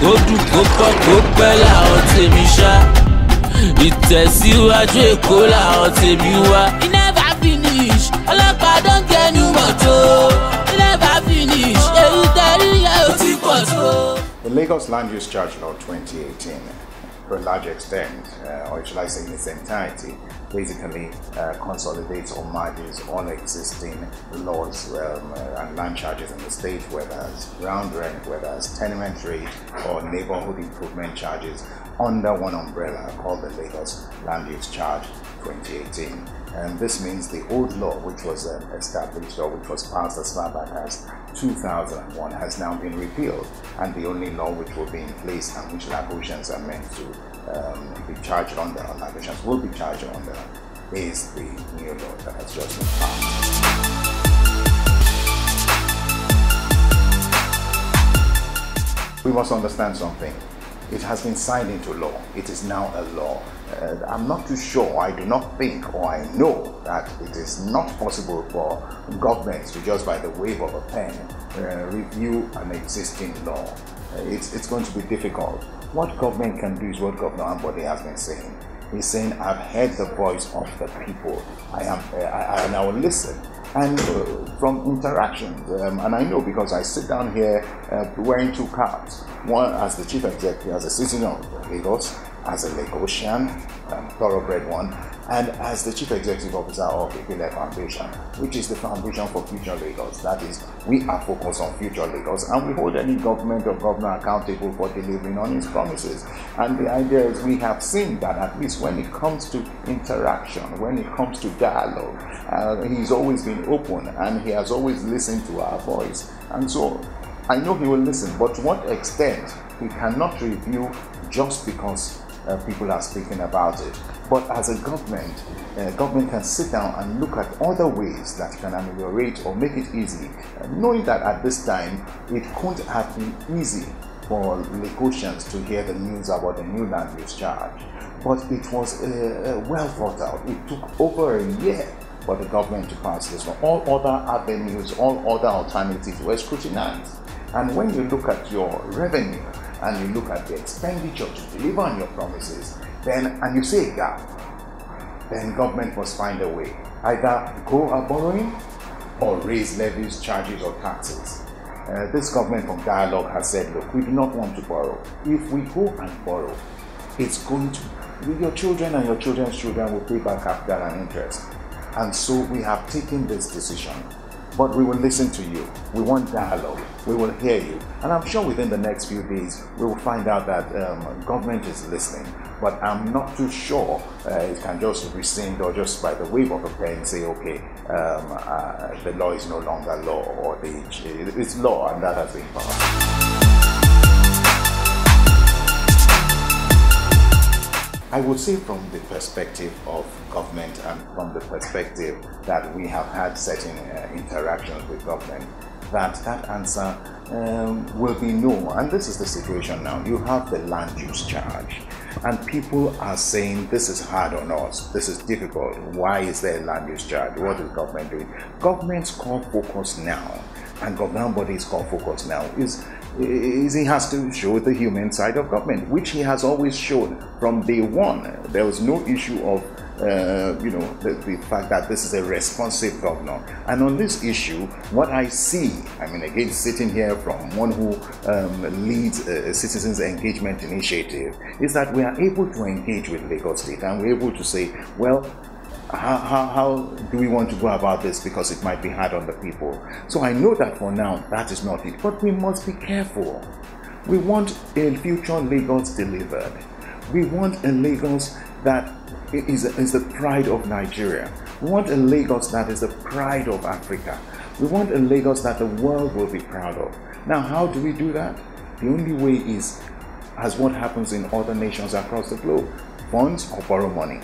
kó dùn kó pọ̀ kó pẹ́ làwọn tèmi ṣá. Ìtẹ̀síwájú Èkó làwọn tèmi wá. It never finish, ọlọ́pàá don't get new motor. It never finish, èyí tẹ̀rí yẹn ò ti pọ̀ tó. The Lagos Land Use Charge Law 2018, to a large extent, or should I say in its entirety, basically consolidates or merges all existing laws and land charges in the state, whether it's ground rent, whether it's tenement rate or neighborhood improvement charges, under one umbrella called the Lagos Land Use Charge 2018. And this means the old law, which was established or which was passed as far back as 2001, has now been repealed, and the only law which will be in place and which Lagosians are meant to be charged under, or Lagosians will be charged under, is the new law that has just been passed. We must understand something. It has been signed into law. It is now a law. I'm not too sure, I do not think, or I know that it is not possible for governments to just by the wave of a pen review an existing law. It's going to be difficult. What government can do is what Governor Ambode has been saying. He's saying, I've heard the voice of the people. I will listen. And from interactions, and I know because I sit down here wearing two caps, one as the chief executive, as a citizen of Lagos, as a Lagosian, thoroughbred one, and as the chief executive officer of the Ipile Foundation, which is the foundation for future Lagos. That is, we are focused on future Lagos, and we hold any government or governor accountable for delivering on his promises. And the idea is we have seen that at least when it comes to interaction, when it comes to dialogue, he's always been open and he has always listened to our voice. And so I know he will listen, but to what extent he cannot review just because people are speaking about it. But as a government, government can sit down and look at other ways that can ameliorate or make it easy, knowing that at this time it couldn't have been easy for Lagosians to hear the news about the new land use charge. But it was well thought out. It took over a year for the government to pass this one. All other avenues, all other alternatives were scrutinized. And when you look at your revenue and you look at the expenditure to deliver on your promises, then, and you see a gap, then government must find a way. Either go a borrowing or raise levies, charges or taxes. This government from dialogue has said, look, we do not want to borrow. If we go and borrow, it's going to, your children and your children's children will pay back capital and interest. And so we have taken this decision. But we will listen to you. We want dialogue. We will hear you. And I'm sure within the next few days, we will find out that government is listening. But I'm not too sure it can just rescind or just by the wave of a pen say, okay, the law is no longer law, or it's law and that has been passed. I would say from the perspective of government and from the perspective that we have had certain interactions with government, that answer will be no. And this is the situation now. You have the land use charge and people are saying this is hard on us, this is difficult. Why is there a land use charge? What is government doing? Government's core focus now, and government body's core focus now is he has to show the human side of government, which he has always shown from day one. There was no issue of the fact that this is a responsive governor. And on this issue, what I see, I mean, again, sitting here from one who leads a citizens engagement initiative, is that we are able to engage with Lagos State and we're able to say, well, how do we want to go about this, because it might be hard on the people. So I know that for now that is not it, but we must be careful. We want a future Lagos delivered. We want a Lagos that is the pride of Nigeria. We want a Lagos that is the pride of Africa. We want a Lagos that the world will be proud of. Now, how do we do that? The only way is as what happens in other nations across the globe: funds or borrow money.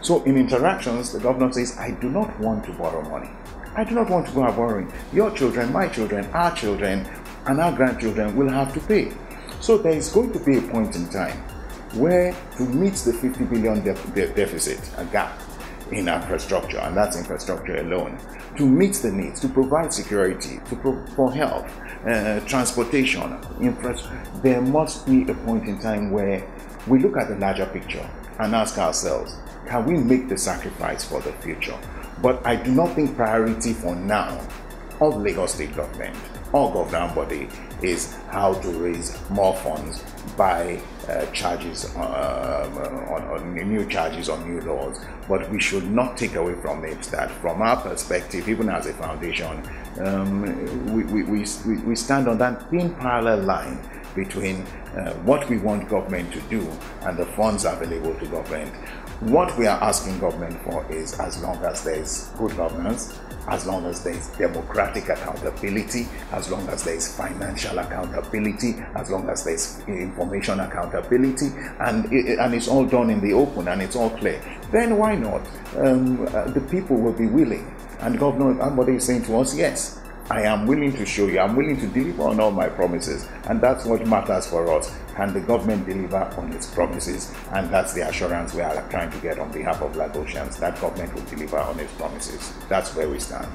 So in interactions, the governor says, I do not want to borrow money. I do not want to go out borrowing. Your children, my children, our children, and our grandchildren will have to pay. So there is going to be a point in time where, to meet the 50 billion deficit, a gap, in infrastructure, and that's infrastructure alone, to meet the needs, to provide security, for health, transportation, there must be a point in time where we look at the larger picture and ask ourselves, can we make the sacrifice for the future? But I do not think priority for now of Lagos State government or government body is how to raise more funds by charges on new charges on new laws. But we should not take away from it that from our perspective, even as a foundation, we stand on that thin parallel line between what we want government to do and the funds available to government. What we are asking government for is, as long as there is good governance, as long as there is democratic accountability, as long as there is financial accountability, as long as there is information accountability, and it's all done in the open and it's all clear, then why not? The people will be willing. And Governor Ambode is saying to us, yes, I am willing to show you, I'm willing to deliver on all my promises, and that's what matters for us. Can the government deliver on its promises? And that's the assurance we are trying to get on behalf of Lagosians, that government will deliver on its promises. That's where we stand.